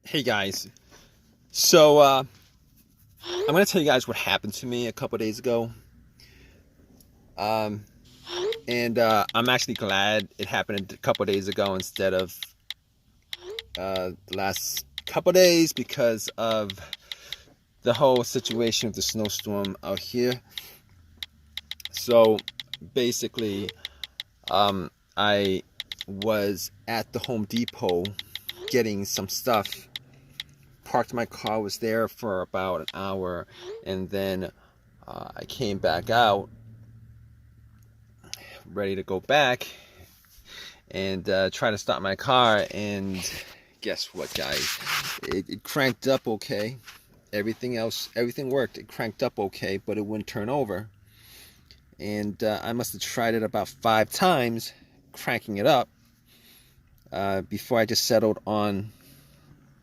Hey guys, so I'm gonna tell you guys what happened to me a couple days ago, um, and I'm actually glad it happened a couple days ago instead of the last couple days because of the whole situation with the snowstorm out here. So basically, I was at the Home Depot getting some stuff. Parked my car, was there for about an hour, and then I came back out ready to go back and try to start my car, and guess what, guys? It cranked up okay. Everything worked. It cranked up okay, but it wouldn't turn over. And I must have tried it about 5 times, cranking it up, before I just settled on,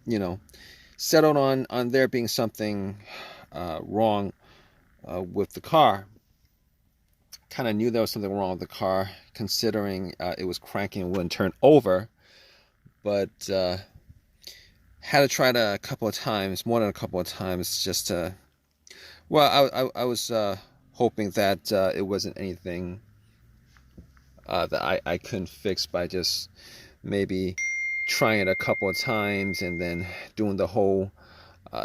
you know, on there being something wrong with the car. Kind of knew there was something wrong with the car, considering it was cranking and wouldn't turn over. But had to try it a couple of times, more than a couple of times, just to. Well, I was hoping that it wasn't anything that I couldn't fix by just maybe trying it a couple of times and then doing the whole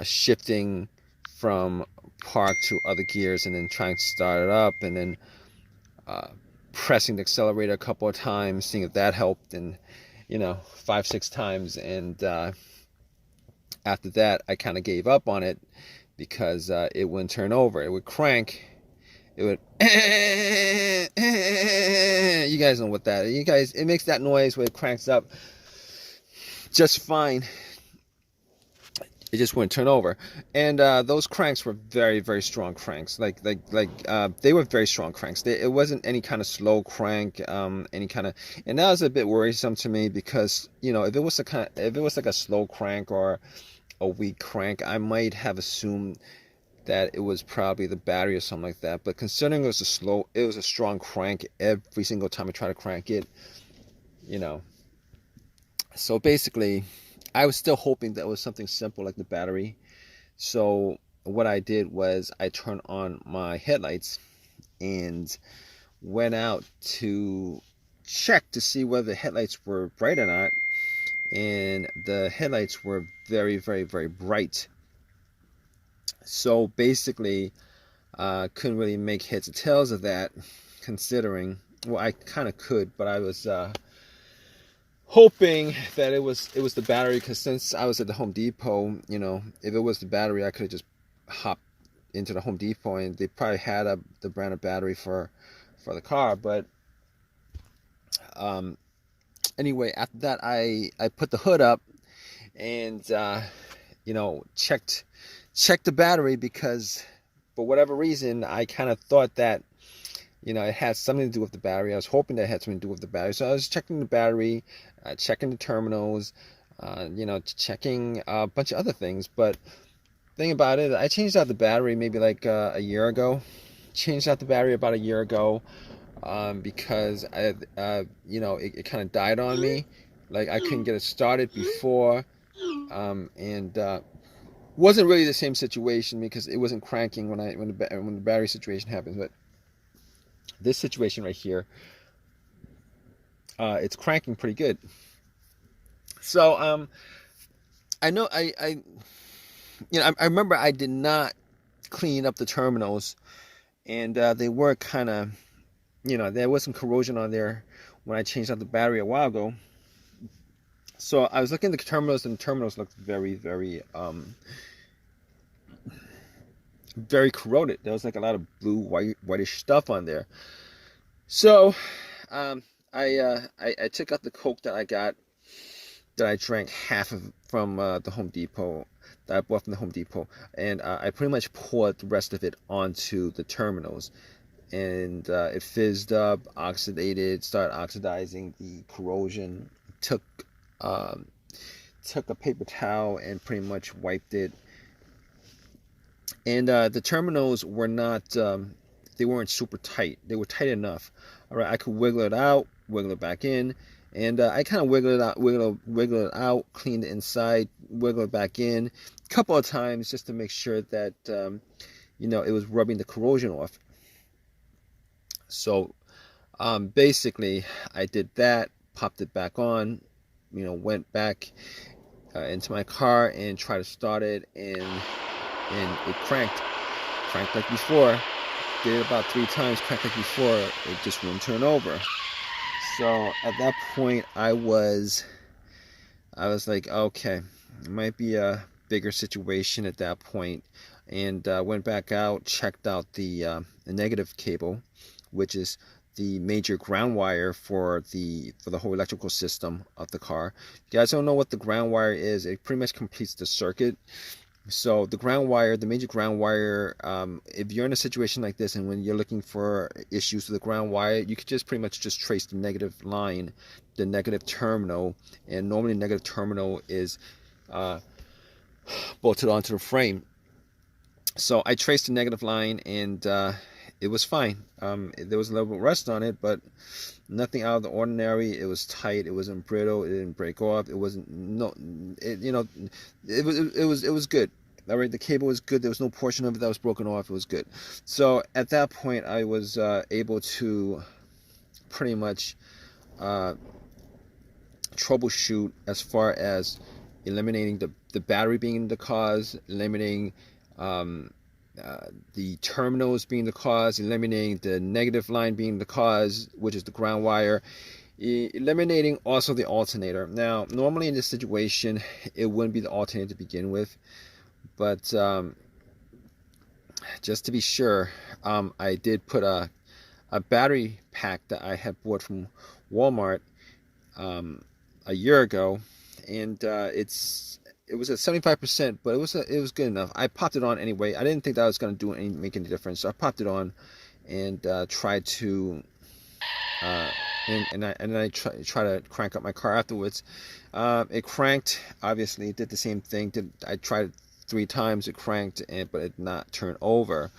shifting from park to other gears and then trying to start it up and then uh, pressing the accelerator a couple of times, seeing if that helped, and 5, 6 times, and after that I kind of gave up on it because it wouldn't turn over. It would crank. It would. You guys know what that is. You guys, it makes that noise where it cranks up just fine. It just wouldn't turn over, and those cranks were very, very strong cranks. They were very strong cranks. It wasn't any kind of slow crank, any kind of, and that was a bit worrisome to me because if it was like a slow crank or a weak crank, I might have assumed that it was probably the battery or something like that. But considering it was a strong crank every single time I try to crank it, you know. So basically, I was still hoping that it was something simple like the battery. So what I did was I turned on my headlights and went out to check to see whether the headlights were bright or not. And the headlights were very, very, very bright. So basically, couldn't really make heads or tails of that, considering. Well, I kind of could, but I was hoping that it was the battery, because since I was at the Home Depot, if it was the battery, I could have just hopped into the Home Depot and they probably had the brand of battery for the car. But anyway, after that, I put the hood up and checked the battery, because for whatever reason I kind of thought that it had something to do with the battery. I was hoping that it had something to do with the battery. So I was checking the battery, checking the terminals, checking a bunch of other things. But thing about it, I changed out the battery maybe like a year ago. Changed out the battery about a year ago, because it kind of died on me. Like I couldn't get it started before, and wasn't really the same situation because it wasn't cranking when the battery situation happens. But this situation right here, it's cranking pretty good. So I know I remember I did not clean up the terminals, and they were kind of, there was some corrosion on there when I changed out the battery a while ago. So I was looking at the terminals, and the terminals looked very, very very corroded. There was like a lot of blue, whitish stuff on there. So I took out the Coke that I got, that I drank half of from the Home Depot, that I bought from the Home Depot, and I pretty much poured the rest of it onto the terminals, and it fizzed up, oxidated, started oxidizing. The corrosion took um, took a paper towel and pretty much wiped it, and the terminals were not. They weren't super tight. They were tight enough. All right, I could wiggle it out, wiggle it back in, And I kind of wiggle it out, wiggle it out, clean the inside, wiggle it back in a couple of times just to make sure that it was rubbing the corrosion off. So basically, I did that, popped it back on, went back into my car and tried to start it, and it cranked like before. Did it about 3 times, cranked like before. It just wouldn't turn over. So at that point, I was like, okay, it might be a bigger situation at that point, and went back out, checked out the negative cable, which is the major ground wire for the whole electrical system of the car. If you guys don't know what the ground wire is, it pretty much completes the circuit. So the ground wire, the major ground wire, if you're in a situation like this and when you're looking for issues with the ground wire, you could just pretty much just trace the negative line, the negative terminal, and normally the negative terminal is bolted onto the frame. So I traced the negative line, and it was fine. There was a little bit of rust on it, but nothing out of the ordinary. It was tight. It wasn't brittle. It didn't break off. It wasn't it was good. All right, the cable was good. There was no portion of it that was broken off. It was good. So at that point, I was able to pretty much troubleshoot as far as eliminating the battery being the cause, eliminating the terminals being the cause, eliminating the negative line being the cause, which is the ground wire, eliminating also the alternator. Now, normally in this situation, it wouldn't be the alternator to begin with, but just to be sure, I did put a battery pack that I had bought from Walmart a year ago, and it was at 75%, but it was good enough. I popped it on anyway. I didn't think that was going to make any difference, so I popped it on and tried to and I try to crank up my car afterwards. It cranked. Obviously, it did the same thing. I tried 3 times. It cranked, but it did not turn over.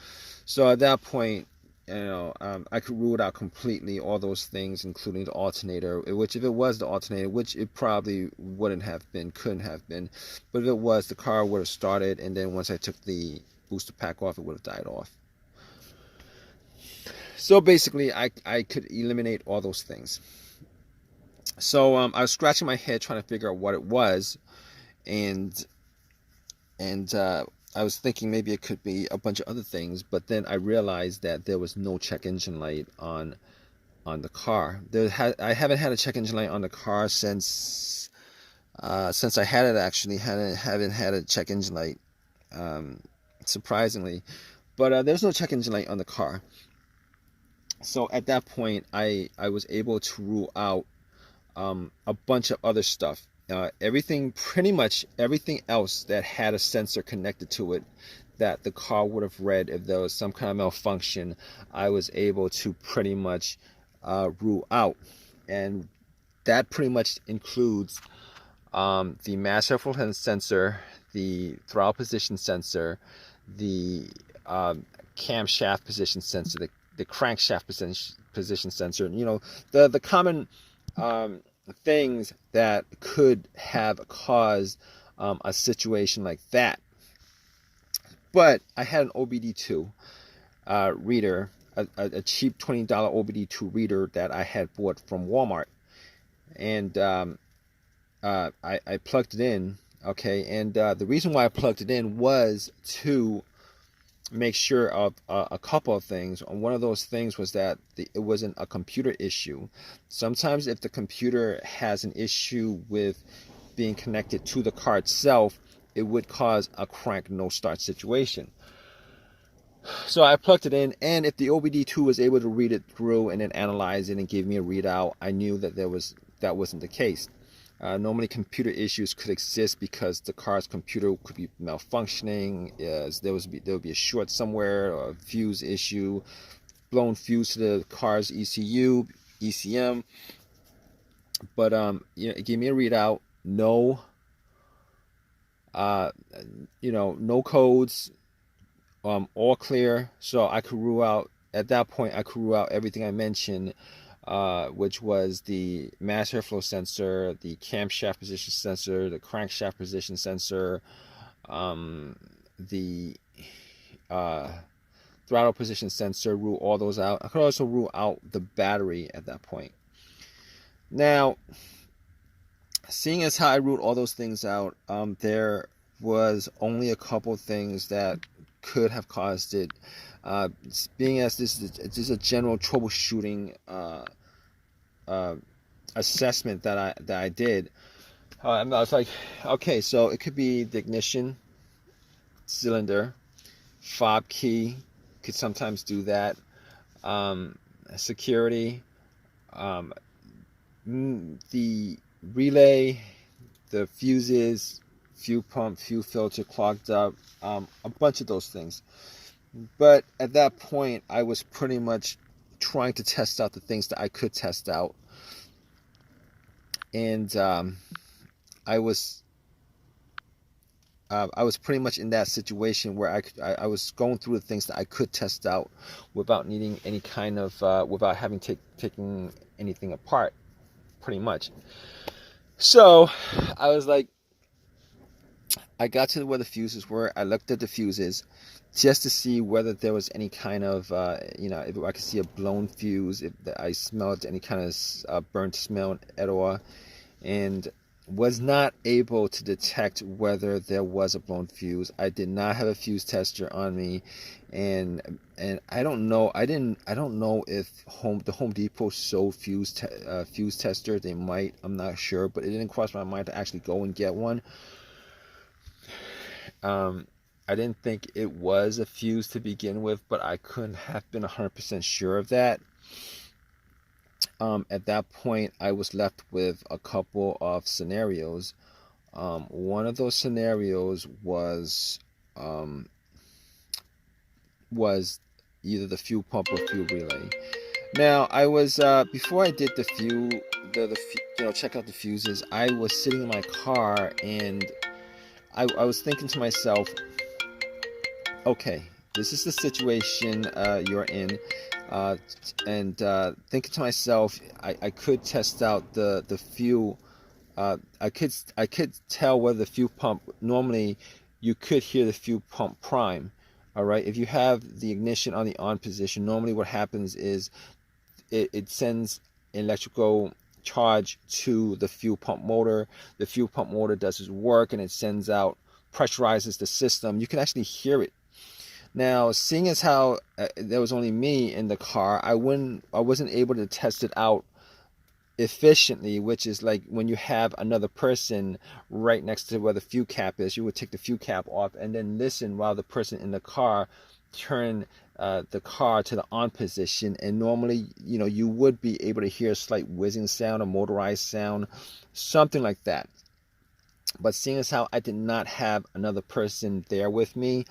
So at that point, I could rule it out completely, all those things, including the alternator, which if it was the alternator, which it probably wouldn't have been, couldn't have been, but if it was, the car would have started, and then once I took the booster pack off, it would have died off. So basically, I could eliminate all those things. So I was scratching my head trying to figure out what it was, and I was thinking maybe it could be a bunch of other things, but then I realized that there was no check engine light on the car. I haven't had a check engine light on the car since I had it. Actually, haven't had a check engine light, surprisingly, but there's no check engine light on the car. So at that point, I was able to rule out a bunch of other stuff. Pretty much everything else that had a sensor connected to it that the car would have read if there was some kind of malfunction, I was able to pretty much rule out. And that pretty much includes the mass airflow sensor, the throttle position sensor, the camshaft position sensor, the crankshaft position sensor. The common things that could have caused a situation like that. But I had an OBD2 reader, a cheap $20 OBD2 reader that I had bought from Walmart, and I plugged it in. Okay, and the reason why I plugged it in was to make sure of a couple of things. One of those things was that it wasn't a computer issue. Sometimes if the computer has an issue with being connected to the car itself, it would cause a crank no start situation. So I plugged it in, and if the OBD2 was able to read it through and then analyze it and give me a readout, I knew that that wasn't the case. Normally computer issues could exist because the car's computer could be malfunctioning. There would be a short somewhere, or a fuse issue, blown fuse to the car's ECU, ECM. But it gave me a readout. No codes, all clear. So I could rule out, at that point, I could rule out everything I mentioned. which was the mass airflow sensor, the camshaft position sensor, the crankshaft position sensor, the throttle position sensor, rule all those out. I could also rule out the battery at that point. Now, seeing as how I ruled all those things out, there was only a couple things that could have caused it. Being as this is a general troubleshooting assessment that I did, I was like, okay, so it could be the ignition cylinder, fob key could sometimes do that, security, the relay, the fuses, fuel pump, fuel filter clogged up, a bunch of those things. But at that point, I was pretty much trying to test out the things that I could test out, and I was pretty much in that situation where I was going through the things that I could test out without needing any kind of without having taken anything apart, pretty much. So I was like, I got to where the fuses were. I looked at the fuses just to see whether there was any kind of if I could see a blown fuse, if I smelled any kind of burnt smell at all, and was not able to detect whether there was a blown fuse. I did not have a fuse tester on me, and I don't know. I don't know if the Home Depot sold fuse testers. They might. I'm not sure, but it didn't cross my mind to actually go and get one. I didn't think it was a fuse to begin with, but I couldn't have been 100% sure of that. At that point, I was left with a couple of scenarios. One of those scenarios was either the fuel pump or fuel relay. Now, I was before I did check out the fuses, I was sitting in my car and I was thinking to myself, okay, this is the situation you're in, and thinking to myself, I could test out the fuel. I could tell whether the fuel pump, normally you could hear the fuel pump prime. All right, if you have the ignition on the on position, normally what happens is it sends electrical charge to the fuel pump motor. The fuel pump motor does its work and it sends out, pressurizes the system. You can actually hear it. Now, seeing as how there was only me in the car, I wasn't able to test it out efficiently, which is like when you have another person right next to where the fuel cap is, you would take the fuel cap off and then listen while the person in the car turn the car to the on position, and normally you would be able to hear a slight whizzing sound, a motorized sound, something like that. But seeing as how I did not have another person there with me,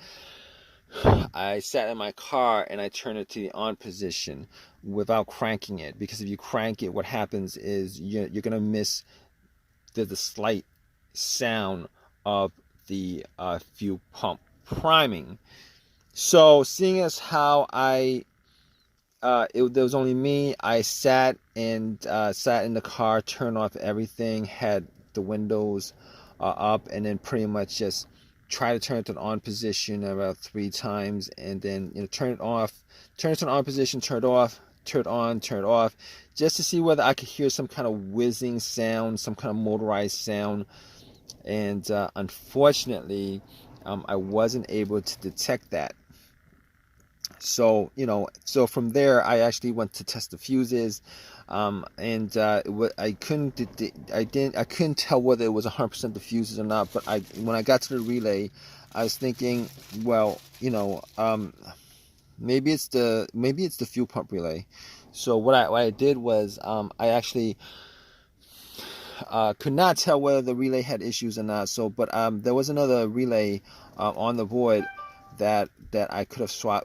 I sat in my car and I turned it to the on position without cranking it, because if you crank it, what happens is you're going to miss the slight sound of the fuel pump priming. So seeing as how there was only me, I sat in the car, turned off everything, had the windows up, and then pretty much just try to turn it to the on position about 3 times, and then turn it off, turn it to the on position, turn it off, turn it on, turn it off, just to see whether I could hear some kind of whizzing sound, some kind of motorized sound. And unfortunately, I wasn't able to detect that. So from there, I actually went to test the fuses, and I couldn't tell whether it was 100% the fuses or not. But when I got to the relay, I was thinking, well, maybe it's the fuel pump relay. So what I did was, I actually could not tell whether the relay had issues or not. So, but there was another relay on the board that I could swap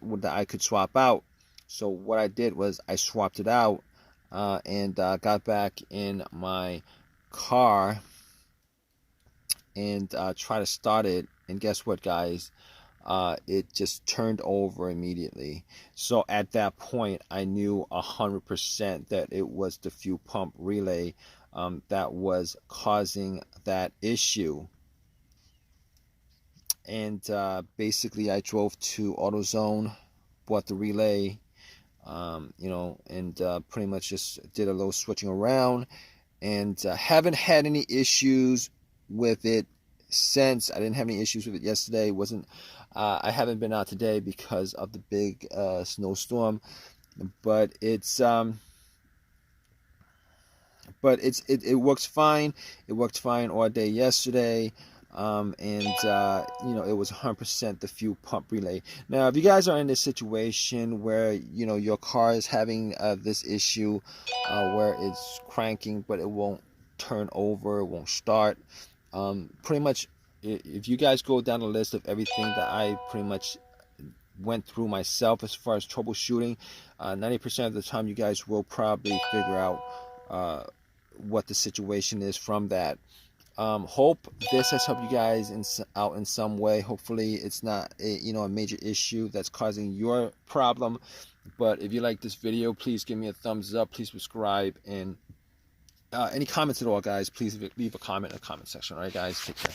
out. So what I did was I swapped it out, and got back in my car and tried to start it. And guess what, guys? it just turned over immediately. So at that point, I knew 100% that it was the fuel pump relay that was causing that issue. And basically, I drove to AutoZone, bought the relay, you know, and pretty much just did a little switching around, and haven't had any issues with it since. I didn't have any issues with it yesterday. I haven't been out today because of the big snowstorm, but it works fine. It worked fine all day yesterday. And you know, it was 100% the fuel pump relay. Now, if you guys are in this situation where, you know, your car is having this issue where it's cranking but it won't turn over, it won't start, pretty much, if you guys go down the list of everything that I pretty much went through myself as far as troubleshooting, 90% of the time you guys will probably figure out what the situation is from that. Hope this has helped you guys out in some way. Hopefully it's not a major issue that's causing your problem. But if you like this video, please give me a thumbs up, please subscribe, and any comments at all, guys, please leave a comment in the comment section. All right, guys, take care.